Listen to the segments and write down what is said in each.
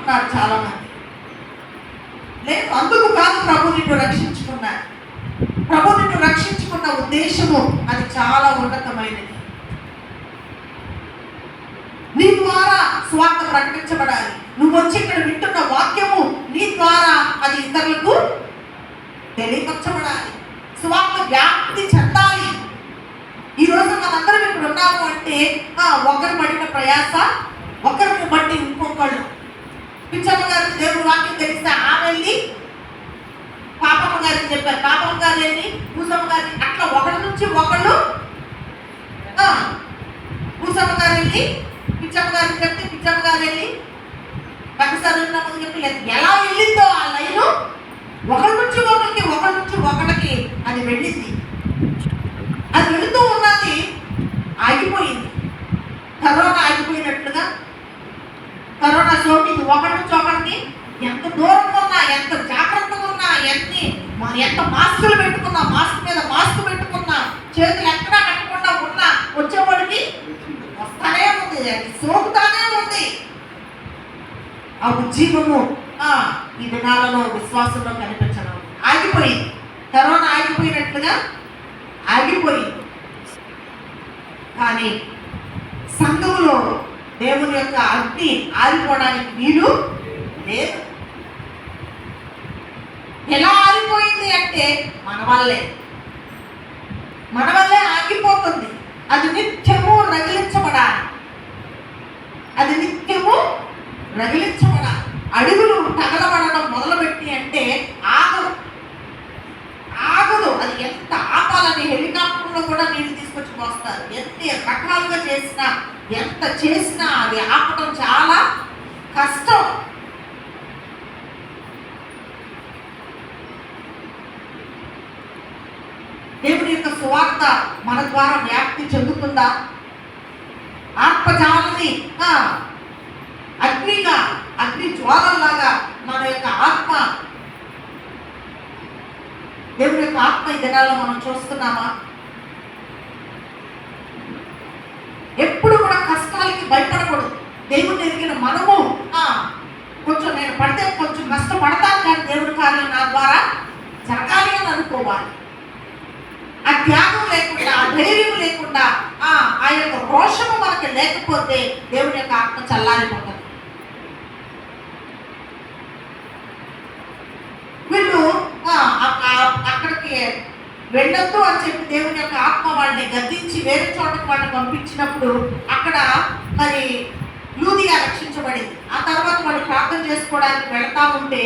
అనుకుంటున్నారు చాలా మంది. లేదు, అందుకు కాదు ప్రభు నిన్ను రక్షించుకున్నాడు. ప్రభు నిన్ను రక్షించుకున్న ఉద్దేశము అది చాలా ఉన్నతమైనది. నీ ద్వారా స్వార్థ ప్రకటించబడాలి. నువ్వు వచ్చి ఇక్కడ వింటున్న వాక్యము నీ ద్వారా అది ఇతరులకు తెలియపరచబడాలి. స్వార్థ వ్యాప్తి చెందాలి. ఈరోజు మనందరం ఇక్కడ ఉన్నాము అంటే ఒకరు పడిన ప్రయాస ఒకరిని బట్టి ఇంకొకళ్ళు. పిచ్చమ్మ గారికి దేవుడు వాక్యం తెలిస్తే ఆమె వెళ్ళి పాపమ్మ గారికి చెప్పారు, పాపమ్మ గారు వెళ్ళి పూసమ్మ గారికి, అట్లా ఒకరి నుంచి ఒకళ్ళు. పూసమ్మ గారు వెళ్ళి పిచ్చమ్మ గారికి చెప్తే పిచ్చమ్మ గారు వెళ్ళి పక్కసారి చెప్పి ఎలా వెళ్ళిందో ఆ లైను ఒకరి నుంచి ఒకరికి అది వెళ్ళింది. అది వెళుతూ ఉన్నది, ఆగిపోయింది. కరోనా ఆగిపోయినట్లుగా కరోనా సోకింది ఒకరి నుంచి ఒకరికి. ఎంత దూరంగా ఉన్నా, ఎంత జాగ్రత్తగా ఉన్నా, ఎంత మాస్కులు పెట్టుకున్నా, మాస్క్ మీద మాస్క్ పెట్టుకున్నా, చేతులు ఎక్కడా పెట్టకుండా ఉన్నా వచ్చేవాడికి వస్తానే ఉంది, అది సోకుతానే ఉంది. ఆ ఉజ్జీవము ఈ దినాలలో విశ్వాసంలో కనిపించడం ఆగిపోయింది. కరోనా ఆగిపోయినట్లుగా ఆగిపోయింది. కానీ సంఘములో దేవుని యొక్క అగ్ని ఆరిపోవడానికి వీలు లేదు. ఎలా ఆరిపోయింది అంటే మన వల్లే ఆగిపోతుంది. అది నిత్యము రగిలించబడాలి. అడుగులు తగలబడడం మొదలుపెట్టి అంటే ఆగదు. అది ఎంత ఆపాలని హెలికాప్టర్లో కూడా నీళ్ళు తీసుకొచ్చి పోస్తారు. ఎంత రకాలుగా చేసినా, ఎంత చేసినా అది ఆపడం చాలా కష్టం. దేవుని యొక్క సువార్త మన ద్వారా వ్యాప్తి చెందుతుందా? ఆత్మజాలని అగ్ని జ్వాలలాగా మన యొక్క ఆత్మ, దేవుని యొక్క ఆత్మ ఈ దినాల్లో మనం చూస్తున్నామా? ఎప్పుడు కూడా కష్టాలకి భయపడకూడదు. దేవుని ఎరిగిన మనము కొంచెం నేను పడితే కొంచెం కష్టపడతాను, కానీ దేవుడి కార్యం నా ద్వారా జరగాలి అని అనుకోవాలి. ఆ త్యాగం లేకుండా, ఆ ధైర్యం లేకుండా, ఆ యొక్క రోషము మనకి లేకపోతే దేవుని యొక్క ఆత్మ చల్లారిపోతుంది. వీళ్ళు అక్కడికి వెళ్ళొద్దు అని చెప్పి దేవుని యొక్క ఆత్మ వాళ్ళని గద్దించి వేరే చోటకి వాళ్ళని పంపించినప్పుడు అక్కడ మరి లూదియా రక్షించబడింది. ఆ తర్వాత వాళ్ళు ప్రార్థన చేసుకోవడానికి వెళ్తా ఉంటే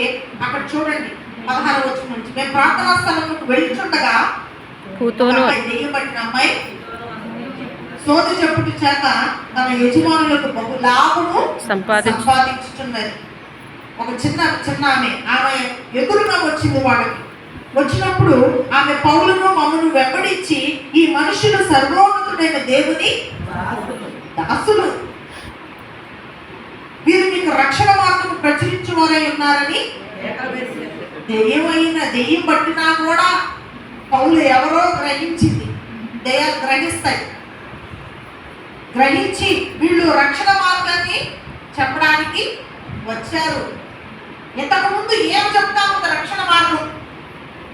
అక్కడ చూడండి 16వ వచనం నుంచి, మేము ప్రార్థనా స్థలంలోకి వెళ్తుండగా దెయ్యం పట్టిన అమ్మాయి సోది చెప్పుటి చేత తన యజమానులకు బహు లాభము సంపాదించుతున్నది. ఒక చిన్న ఆమె ఎదురుగా వచ్చింది. వాళ్ళకి వచ్చినప్పుడు ఆమె పౌలును మమ్మను వెంబడించి, ఈ మనుషులు సర్వోన్నతుడైన దేవుని దాసులు, వీరు మీకు రక్షణ మార్గం ప్రచురించువారై ఉన్నారని. దెయ్యం పట్టినా కూడా పౌలు ఎవరో గ్రహించింది. దెయ్యాలు గ్రహించి వీళ్ళు రక్షణ మార్గాన్ని చెప్పడానికి వచ్చారు. ఇంతకుముందు ఏం చెప్తాము? రక్షణ మార్గం,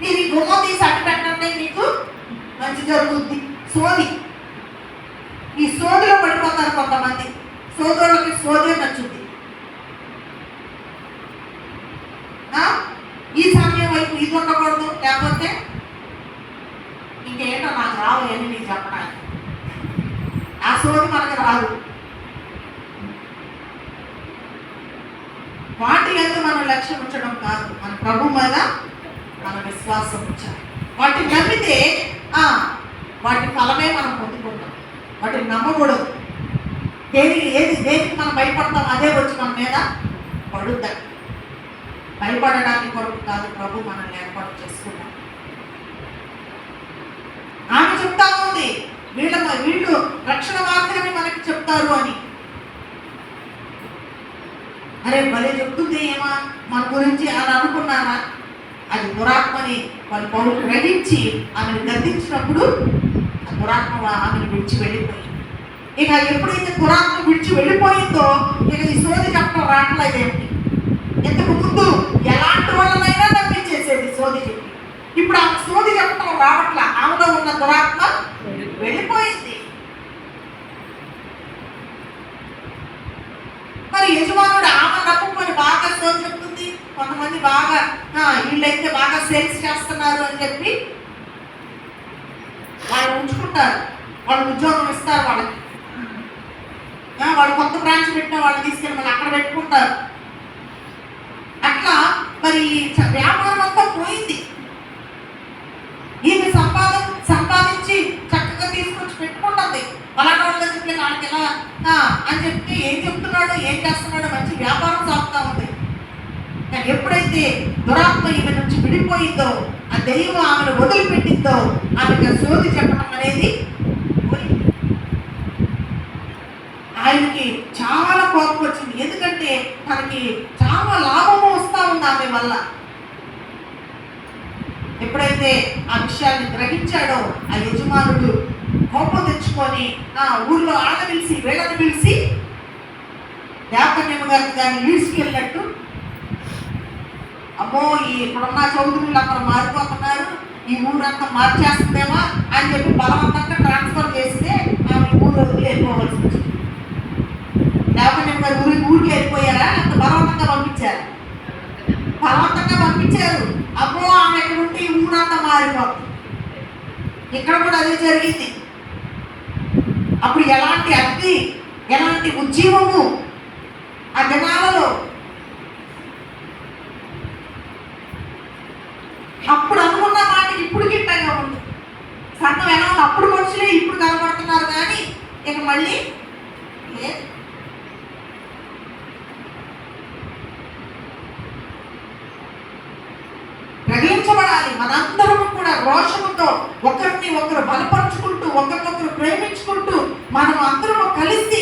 మీరు ఈ గుమ్మం తీసి అడ్డు పెట్టండి, మీకు మంచి జరుగుద్ది. ఈ సోదిలో పడిపోతారు కొంతమంది. సోదరులకి సోదే నచ్చుద్ది. ఈ సమయం వైపు ఇది ఉండకూడదు, లేకపోతే ఇంకేంటో నాకు రావు అని నీకు చెప్పడానికి. ఆ సోది మనకు రాదు. వాటి ఎందుకు మనం లక్ష్యం ఉంచడం కాదు, మన ప్రభు మీద మన విశ్వాసం ఉంచాలి. వాటిని నమ్మితే వాటి ఫలమే మనం పొందుకుంటాం. వాటిని నమ్మకూడదు. దేనికి మనం భయపడతాం అదే వచ్చి మన మీద పడుద్దాం. భయపడడానికి కొరకు కాదు, ప్రభు మనల్ని ఏర్పాటు చేసుకున్నాం. ఆమె చెప్తా ఉంది వీళ్ళు రక్షణ మార్గాన్ని మనకి చెప్తారు అని. అరే భలే చెప్తుంది ఏమా మన గురించి అని అనుకున్నారా? అది దురాత్మని వాళ్ళు పౌలు గ్రహించి ఆమెను గద్దించినప్పుడు ఆ దురాత్మ ఆమెను విడిచి వెళ్ళిపోయింది. ఇక ఎప్పుడైతే దురాత్మ విడిచి వెళ్ళిపోయిందో ఇక ఈ సోది చెప్పడం రావట్లేదేమిటి? రావట్లా, ఆమెలో ఉన్న దురాత్మ వెళ్ళిపోయింది. మరి యజమానుడు ఆమె నమ్ముకొని బాగా సోల్ చెప్తుంది. కొంతమంది బాగా వీళ్ళైతే బాగా సేల్స్ చేస్తున్నారు అని చెప్పి వాళ్ళు ఉంచుకుంటారు, వాళ్ళు ఉద్యోగం ఇస్తారు వాళ్ళకి. వాళ్ళు కొత్త బ్రాంచ్ పెట్టిన వాళ్ళు తీసుకెళ్ళి మళ్ళీ అక్కడ పెట్టుకుంటారు. అట్లా మరి వ్యాపారం అంతా పోయింది. ఈమె సంపాదించి చక్కగా తీసుకొచ్చి పెట్టుకుంటుంది. అలాంటి వాళ్ళ దగ్గరికి వాళ్ళకి ఎలా అని చెప్తే ఏం చెప్తున్నాడు, ఏం చేస్తున్నాడో మంచి వ్యాపారం సాగుతూ ఉంది. కానీ ఎప్పుడైతే దురాత్మ ఈమె నుంచి విడిపోయిందో, ఆ దెయ్యం ఆమెను వదిలిపెట్టిందో, ఆమెకు సోది చెప్పడం అనేది పోయింది. ఆయనకి చాలా కోపం వచ్చింది. ఎందుకంటే తనకి చాలా లాభము వస్తూ ఉంది ఆమె వల్ల. ఎప్పుడైతే ఆ విషయాన్ని గ్రహించాడో ఆ యజమానుడు కోపం తెచ్చుకొని ఊర్లో ఆడ పిలిచి వీళ్ళని పిలిచి యాకన్యమ్మ గారికి దాన్ని ఈడ్చుకెళ్ళినట్టు, అమ్మో ఇప్పుడున్న చౌదరులు అక్కడ మారిపోతున్నారు, ఈ ఊరంతా మార్చేస్తుందేమో అని చెప్పి బలవంతంగా ట్రాన్స్ఫర్ చేస్తే ఆమె ఊరు వదిలి వెళ్ళిపోవలసి వచ్చింది. యాకన్యమ్మ గారు ఊరికి వెళ్ళిపోయారా, అంత బలవంతంగా పంపించారు? బలవంతంగా పంపించారు. అమ్మో ఆమె ఎక్కడ ఉంటే ఈ ఊరంతా మారిపోతుంది. ఇక్కడ కూడా అదే జరిగింది. అప్పుడు ఎలాంటి అగ్ని, ఎలాంటి ఉజ్జీవము ఆ జనాలలో. అప్పుడు అనుకున్న మాటకి ఇప్పుడు గిట్టగా ఉంది. సంఘం ఎలా ఉంది, అప్పుడు మనుషులే ఇప్పుడు కనబడుతున్నారు కానీ ఇక మళ్ళీ లేదు. గ్రహించబడాలి. మనందరము కూడా రోషముతో ఒకరిని ఒకరు బలపరుచుకుంటూ, ఒకరినొకరు ప్రేమించుకుంటూ, మనం అందరము కలిసి